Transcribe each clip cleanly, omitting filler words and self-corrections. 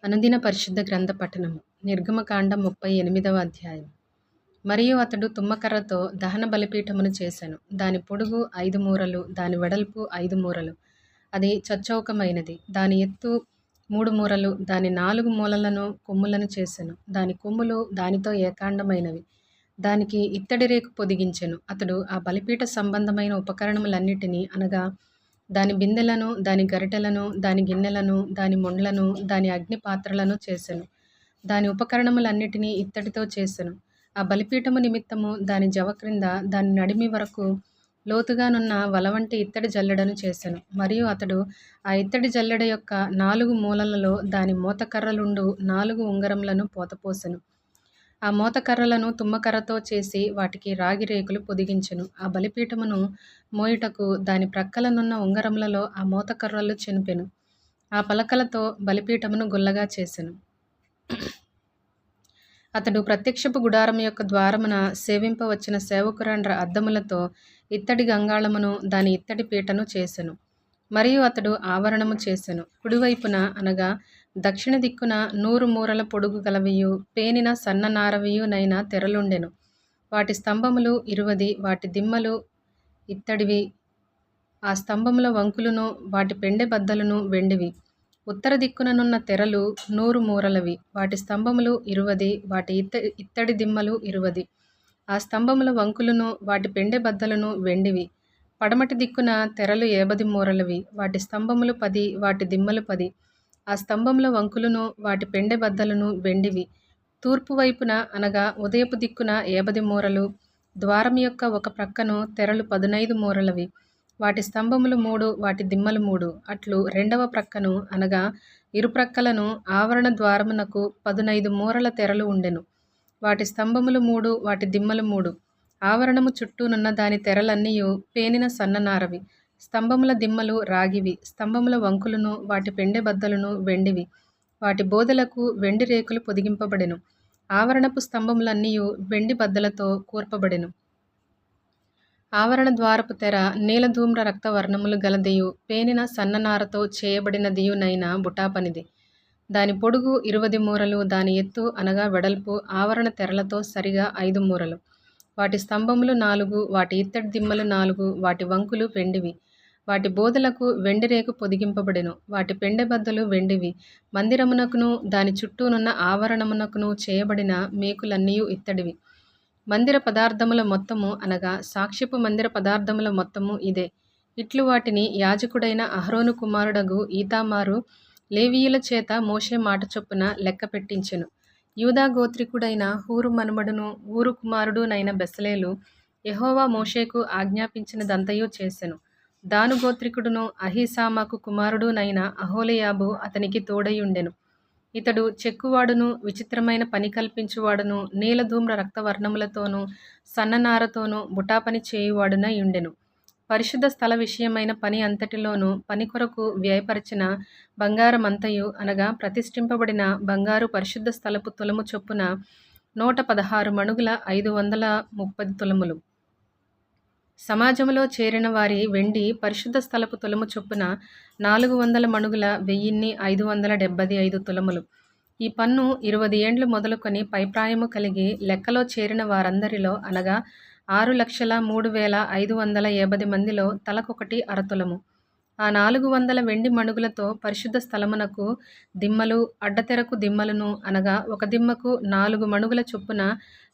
అనుదిన పరిశుద్ధ గ్రంథ పఠనము. నిర్గమకాండం 38వ అధ్యాయం. మరియు అతడు తుమ్మకర్రతో దహన బలిపీఠమును చేసెను. దాని పొడుగు 5 మూరలు, దాని వెడల్పు 5 మూరలు. అది చచ్చౌకమైనది. దాని ఎత్తు 3 మూరలు. దాని 4 మూలలను కొమ్ములను చేసెను. దాని కొమ్ములు దానితో ఏకాండమైనవి. దానికి ఇత్తడి రేకు పొదిగించెను. అతడు ఆ బలిపీఠ సంబంధమైన ఉపకరణములన్నిటినీ అనగా దాని బిందెలను, దాని గరిటెలను, దాని గిన్నెలను, దాని మొండ్లను, దాని అగ్ని పాత్రలను చేసెను. దాని ఉపకరణములన్నిటినీ ఇత్తడితో చేసెను. ఆ బలిపీఠము నిమిత్తము దాని జవ క్రింద దాని నడిమి వరకు లోతుగానున్న వలవంటి ఇత్తడి జల్లెడను చేసెను. మరియు అతడు ఆ ఇత్తడి జల్లెడ యొక్క 4 మూలలలో దాని మోతకర్రలుండు 4 ఉంగరములను పోతపోసెను. ఆ మోతకర్రలను తుమ్మకర్రతో చేసి వాటికి రాగి రేకులు పొదిగించెను. ఆ బలిపీఠమును మోయుటకు దాని ప్రక్కలనున్న ఉంగరములలో ఆ మోతకర్రలు చెనిపెను. ఆ పలకలతో బలిపీఠమును గుల్లగా చేసెను. అతడు ప్రత్యక్షపు గుడారము యొక్క ద్వారమున సేవింపవచ్చిన సేవకురాండ్ర అద్దములతో ఇత్తడి గంగాళమును దాని ఇత్తడి పీటను చేసెను. మరియు అతడు ఆవరణము చేసెను. కుడివైపున అనగా దక్షిణ దిక్కున 100 మూరల పొడుగు గలవియు పేనిన సన్న నారవియునైన తెరలుండెను. వాటి స్తంభములు 20, వాటి దిమ్మలు ఇత్తడివి. ఆ స్తంభముల వంకులును వాటి పెండె బద్దలును వెండివి. ఉత్తర దిక్కుననున్న తెరలు 100 మూరలవి. వాటి స్తంభములు 20, వాటి ఇత్తడి దిమ్మలు 20. ఆ స్తంభముల వంకులును వాటి పెండె బద్దలును వెండివి. పడమటి దిక్కున తెరలు 50 మూరలవి. వాటి స్తంభములు 10, వాటి దిమ్మలు 10. ఆ స్తంభముల వంకులును వాటి పెండె బద్దలును వెండివి. తూర్పు వైపున అనగా ఉదయపు దిక్కున 50 మూరలు. ద్వారం యొక్క ఒక ప్రక్కను తెరలు 15 మూరలవి. వాటి స్తంభములు 3, వాటి దిమ్మలు 3. అట్లు రెండవ ప్రక్కను అనగా ఇరుప్రక్కలను ఆవరణ ద్వారమునకు 15 మూరల తెరలు ఉండెను. వాటి స్తంభములు 3, వాటి దిమ్మలు 3. ఆవరణము చుట్టూనున్న దాని తెరలన్నీయు పేనిన సన్ననారవి. స్తంభముల దిమ్మలు రాగివి. స్తంభముల వంకులను వాటి పెండె బద్దలును వెండివి. వాటి బోదెలకు వెండి రేకులు పొదిగింపబడెను. ఆవరణపు స్తంభములన్నీయు వెండి బద్దలతో కూర్పబడెను. ఆవరణ ద్వారపు తెర నీలధూమ్ర రక్త వర్ణములు గలదియు పేనిన సన్ననారతో చేయబడినదియునైన బుటాపనిది. దాని పొడుగు 20 మూరలు. దాని ఎత్తు అనగా వెడల్పు ఆవరణ తెరలతో సరిగా 5 మూరలు. వాటి స్తంభములు 4, వాటి ఇత్తడి దిమ్మలు 4. వాటి వంకులు వెండివి. వాటి బోదెలకు వెండి రేకు పొదిగింపబడెను. వాటి పెండె బద్దలు వెండివి. మందిరమునకును దాని చుట్టూనున్న ఆవరణమునకును చేయబడిన మేకులన్నీయు ఇత్తడివి. మందిర పదార్థముల మొత్తము అనగా సాక్ష్యపు మందిర పదార్థముల మొత్తము ఇదే. ఇట్లు వాటిని యాజకుడైన అహరోను కుమారుడగు ఈతామారు లేవీయుల చేత మోషే మాట చొప్పున లెక్క పెట్టించెను. యూదా గోత్రికుడైన హూరు మనుమడును ఊరు కుమారుడునైన బెసలేలు యెహోవా మోషేకు ఆజ్ఞాపించినదంతయు చేసెను. దాను గోత్రికుడును అహీసామాకు కుమారుడునైన అహోలియాబు అతనికి తోడయుండెను. ఇతడు చెక్కువాడును విచిత్రమైన పని కల్పించువాడును నీలధూమ్ర రక్తవర్ణములతోనూ సన్ననారతోనూ బుటాపని చేయువాడునై ఉండెను. పరిశుద్ధ స్థల విషయమైన పని అంతటిలోనూ పని కొరకు వ్యయపరచిన బంగారమంతయు అనగా ప్రతిష్ఠింపబడిన బంగారు పరిశుద్ధ స్థలపు తులము చొప్పున 116 మణుగుల 530 తులములు. సమాజములో చేరిన వారి వెండి పరిశుద్ధ స్థలపు తులము చొప్పున 400 మణుగుల 1575 తులములు. ఈ పన్ను 20 ఏండ్లు మొదలుకొని పైప్రాయము కలిగి లెక్కలో చేరిన వారందరిలో అనగా 6,03,550 మందిలో తలకొకటి అరతులము. ఆ 400 వెండి మణుగులతో పరిశుద్ధ స్థలమునకు దిమ్మలు, అడ్డతెరకు దిమ్మలను అనగా ఒక దిమ్మకు 4 మణుగుల చొప్పున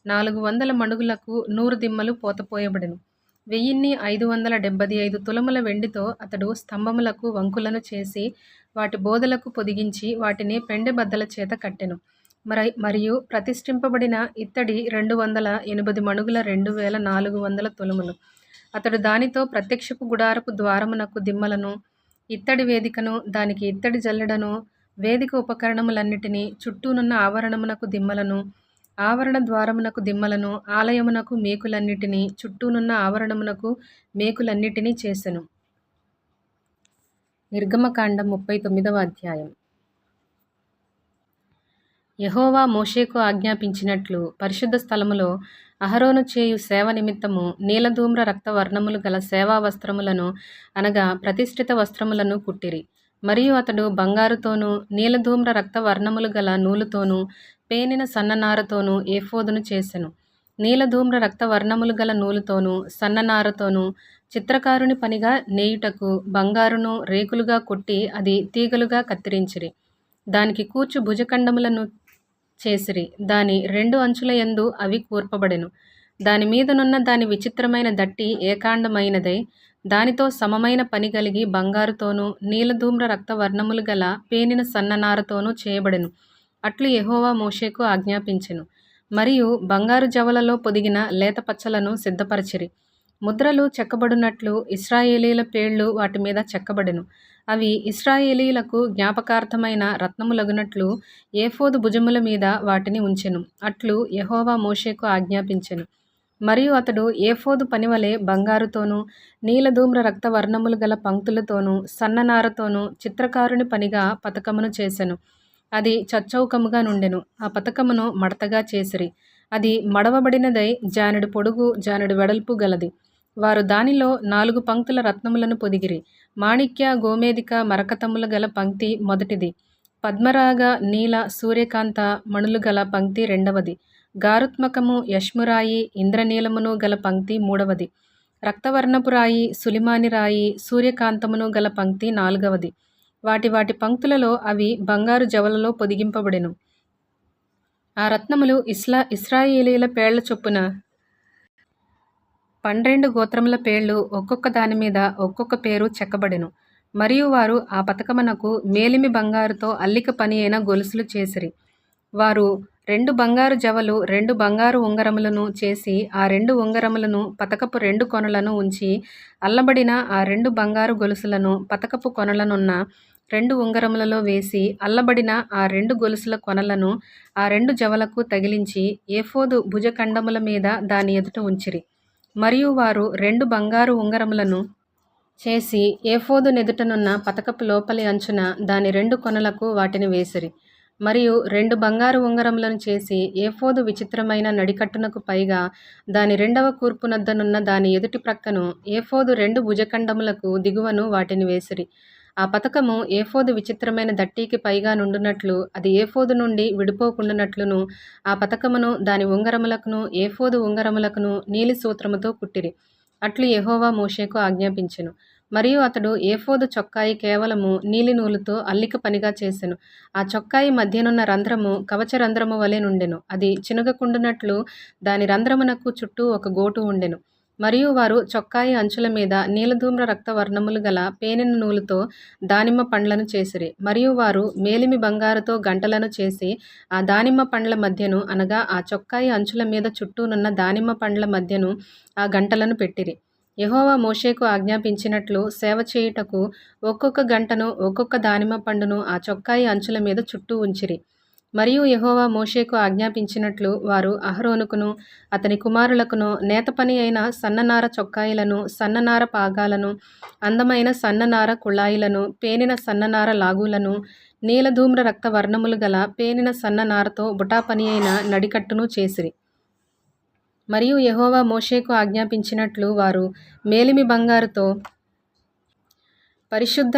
400 మణుగులకు 100 దిమ్మలు పోతపోయబడెను. 1575 తులముల వెండితో అతడు స్తంభములకు వంకులను చేసి వాటి బోదలకు పొదిగించి వాటిని పెండె బద్దల చేత కట్టెను. మరియు ప్రతిష్ఠింపబడిన ఇత్తడి 280 మణుగుల 2400 తులములు. అతడు దానితో ప్రత్యక్షపు గుడారపు ద్వారమునకు దిమ్మలను, ఇత్తడి వేదికను, దానికి ఇత్తడి జల్లెడను, వేదిక ఉపకరణములన్నిటినీ, చుట్టూనున్న ఆవరణమునకు దిమ్మలను, ఆవరణ ద్వారమునకు దిమ్మలను, ఆలయమునకు మేకులన్నిటినీ, చుట్టూనున్న ఆవరణమునకు మేకులన్నిటినీ చేసెను. నిర్గమకాండం 39వ అధ్యాయం. యెహోవా మోషేకు ఆజ్ఞాపించినట్లు పరిశుద్ధ స్థలములో అహరోను చేయు సేవ నిమిత్తము నీలధూమ్ర రక్త వర్ణములు గల సేవా వస్త్రములను అనగా ప్రతిష్ఠిత వస్త్రములను కుట్టిరి. మరియు అతడు బంగారుతోనూ నీలధూమ్ర రక్త వర్ణములు గల నూలుతోనూ పేనిన సన్ననారతోనూ ఏఫోదును చేసెను. నీలధూమ్ర రక్త వర్ణములు గల నూలుతోనూ సన్ననారతోనూ చిత్రకారుని పనిగా నేయుటకు బంగారును రేకులుగా కొట్టి అది తీగలుగా కత్తిరించిరి. దానికి కూర్చు భుజఖండములను చేసిరి. దాని 2 అంచుల యందు అవి కూర్పబడెను. దాని మీదనున్న దాని విచిత్రమైన దట్టి ఏకాండమైనదై దానితో సమమైన పని కలిగి బంగారుతోనూ నీలధూమ్ర రక్త వర్ణములు గల పేనిన సన్ననారతోనూ చేయబడెను. అట్లు యెహోవా మోషేకు ఆజ్ఞాపించెను. మరియు బంగారు జవలలో పొదిగిన లేత పచ్చలను సిద్ధపరచిరి. ముద్రలు చెక్కబడినట్లు ఇశ్రాయేలీల పేర్లు వాటి మీద చెక్కబడెను. అవి ఇశ్రాయేలీలకు జ్ఞాపకార్థమైన రత్నములగునట్లు ఏఫోదు భుజముల మీద వాటిని ఉంచెను. అట్లు యెహోవా మోషేకు ఆజ్ఞాపించెను. మరియు అతడు ఏఫోదు పనివలె బంగారుతోనూ నీలధూమ్ర రక్త వర్ణములు గల పంక్తులతోనూ సన్ననారతోనూ చిత్రకారుని పనిగా పతకమును చేసెను. అది చచ్చౌకముగా నుండెను. ఆ పతకమును మడతగా చేసిరి. అది మడవబడినదై జానెడు పొడుగు జానెడు వెడల్పు గలది. వారు దానిలో 4 పంక్తుల రత్నములను పొదిగిరి. మాణిక్య గోమేధిక మరకతముల గల పంక్తి మొదటిది. పద్మరాగ నీల సూర్యకాంత మణులు గల పంక్తి రెండవది. గారుత్మకము యష్మురాయి ఇంద్రనీలమును గల పంక్తి మూడవది. రక్తవర్ణపు రాయి సులిమాని రాయి సూర్యకాంతమును గల పంక్తి నాలుగవది. వాటి వాటి పంక్తులలో అవి బంగారు జవలలో పొదిగింపబడెను. ఆ రత్నములు ఇశ్రాయేలీల పేర్ల చొప్పున 12 గోత్రముల పేర్లు ఒక్కొక్క దాని మీద ఒక్కొక్క పేరు చెక్కబడెను. మరియు వారు ఆ పతకమునకు మేలిమి బంగారుతో అల్లిక పని అయిన గొలుసులు చేసిరి. వారు 2 బంగారు జవలు 2 బంగారు ఉంగరములను చేసి ఆ 2 ఉంగరములను పతకపు 2 కొనలను ఉంచి అల్లబడిన ఆ 2 బంగారు గొలుసులను పతకపు కొనలనున్న 2 ఉంగరములలో వేసి అల్లబడిన ఆ 2 గొలుసుల కొనలను ఆ 2 జవలకు తగిలించి ఏఫోదు భుజఖండముల మీద దాని ఎదుట ఉంచిరి. మరియు వారు 2 బంగారు ఉంగరములను చేసి ఏఫోదు నెదుటనున్న పతకపు లోపలి అంచున దాని 2 కొనలకు వాటిని వేసిరి. మరియు 2 బంగారు ఉంగరములను చేసి ఏఫోదు విచిత్రమైన నడికట్టునకు పైగా దాని 2వ కూర్పునద్దనున్న దాని ఎదుటి ప్రక్కను ఏఫోదు 2 భుజఖండములకు దిగువను వాటిని వేసిరి. ఆ పతకము ఏఫోదు విచిత్రమైన దట్టీకి పైగా నుండునట్లు అది ఏఫోదు నుండి విడిపోకుండునట్లును ఆ పతకమును దాని ఉంగరములకును ఏఫోదు ఉంగరములకును నీలి సూత్రముతో కుట్టిరి. అట్లు యెహోవా మోషేకు ఆజ్ఞాపించెను. మరియు అతడు ఏఫోదు చొక్కాయి కేవలము నీలి నూలుతో అల్లిక పనిగా చేసెను. ఆ చొక్కాయి మధ్యనున్న రంధ్రము కవచ రంధ్రము వలె నుండెను. అది చినుగకుండునట్లు దాని రంధ్రమునకు చుట్టూ ఒక గోటు ఉండెను. మరియు వారు చొక్కాయి అంచుల మీద నీలధూమ్ర రక్త వర్ణములు గల పేనిన నూలుతో దానిమ్మ పండ్లను చేసిరి. మరియు వారు మేలిమి బంగారుతో గంటలను చేసి ఆ దానిమ్మ పండ్ల మధ్యను అనగా ఆ చొక్కాయి అంచుల మీద చుట్టూనున్న దానిమ్మ పండ్ల మధ్యను ఆ గంటలను పెట్టిరి. యెహోవా మోషేకు ఆజ్ఞాపించినట్లు సేవ చేయుటకు ఒక్కొక్క గంటను ఒక్కొక్క దానిమ్మ పండును ఆ చొక్కాయి అంచుల మీద చుట్టూ ఉంచిరి. మరియు యెహోవా మోషేకు ఆజ్ఞాపించినట్లు వారు అహరోనుకును అతని కుమారులకును నేత పని అయిన సన్ననార చొక్కాయిలను సన్ననార పాగాలను అందమైన సన్ననార కుళాయిలను పేనిన సన్ననార లాగులను నీలధూమ్ర రక్త వర్ణములు గల పేనిన సన్ననారతో బుటాపని అయిన నడికట్టును చేసిరి. మరియు యెహోవా మోషేకు ఆజ్ఞాపించినట్లు వారు మేలిమి బంగారుతో పరిశుద్ధ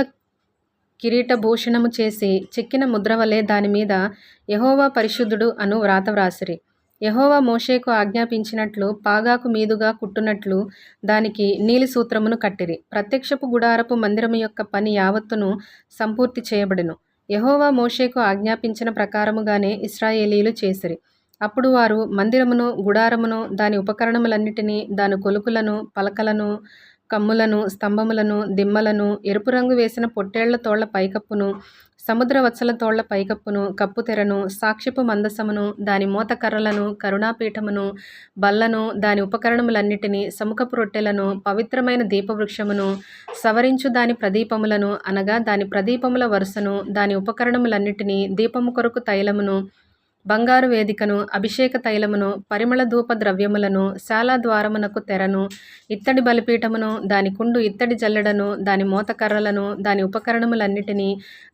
కిరీటభూషణము చేసి చెక్కిన ముద్రవలె దాని మీద యెహోవా పరిశుద్ధుడు అను వ్రాత వ్రాసిరి. యెహోవా మోషేకు ఆజ్ఞాపించినట్లు పాగాకు మీదుగా కుట్టునట్లు దానికి నీలి సూత్రమును కట్టిరి. ప్రత్యక్షపు గుడారపు మందిరము యొక్క పని యావత్తును సంపూర్తి చేయబడెను. యెహోవా మోషేకు ఆజ్ఞాపించిన ప్రకారముగానే ఇశ్రాయేలీయులు చేసిరి. అప్పుడు వారు మందిరమును గుడారమును దాని ఉపకరణములన్నిటినీ దాని కొలుకులను పలకలను కమ్ములను స్తంభములను దిమ్మలను ఎరుపు రంగు వేసిన పొట్టేళ్ల తోళ్ల పైకప్పును సముద్ర వత్సల తోళ్ల పైకప్పును కప్పుతెరను సాక్ష్యపు మందసమును దాని మోతకర్రలను కరుణాపీఠమును బల్లను దాని ఉపకరణములన్నిటినీ సముఖపు రొట్టెలను పవిత్రమైన దీపవృక్షమును సవరించు దాని ప్రదీపములను అనగా దాని ప్రదీపముల వరుసను దాని ఉపకరణములన్నిటినీ దీపము కొరకు తైలమును బంగారు వేదికను అభిషేక తైలమును పరిమళ ధూప ద్రవ్యములను శాలా ద్వారమునకు తెరను ఇత్తడి బలిపీఠమును దాని కుండు ఇత్తడి జల్లెడను దాని మోతకర్రలను దాని ఉపకరణములన్నిటినీ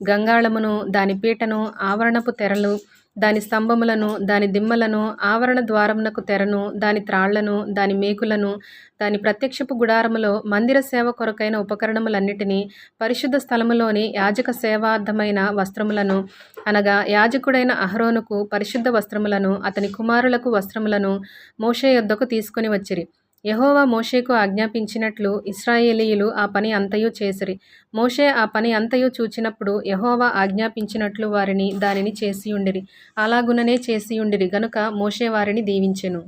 గంగాళమును దాని పీటను ఆవరణపు తెరలు దాని స్తంభములను, దాని దిమ్మలను, ఆవరణ ద్వారమునకు తెరను, దాని త్రాళ్లను, దాని మేకులను, దాని ప్రత్యక్షపు గుడారములో మందిర సేవ కొరకైన ఉపకరణములన్నిటినీ, పరిశుద్ధ స్థలములోని యాజక సేవార్థమైన వస్త్రములను, అనగా యాజకుడైన అహరోనుకు పరిశుద్ధ వస్త్రములను, అతని కుమారులకు వస్త్రములను మోషే యొద్దకు తీసుకొని వచ్చిరి. యెహోవా మోషేకు ఆజ్ఞాపించినట్లు ఇశ్రాయేలీయులు ఆ పని అంతయు చేసిరి. మోషే ఆ పని అంతయు చూచినప్పుడు యెహోవా ఆజ్ఞాపించినట్లు వారిని దానిని చేసియుండిరి. అలాగుననే చేసియుండిరి గనుక మోషే వారిని దీవించెను.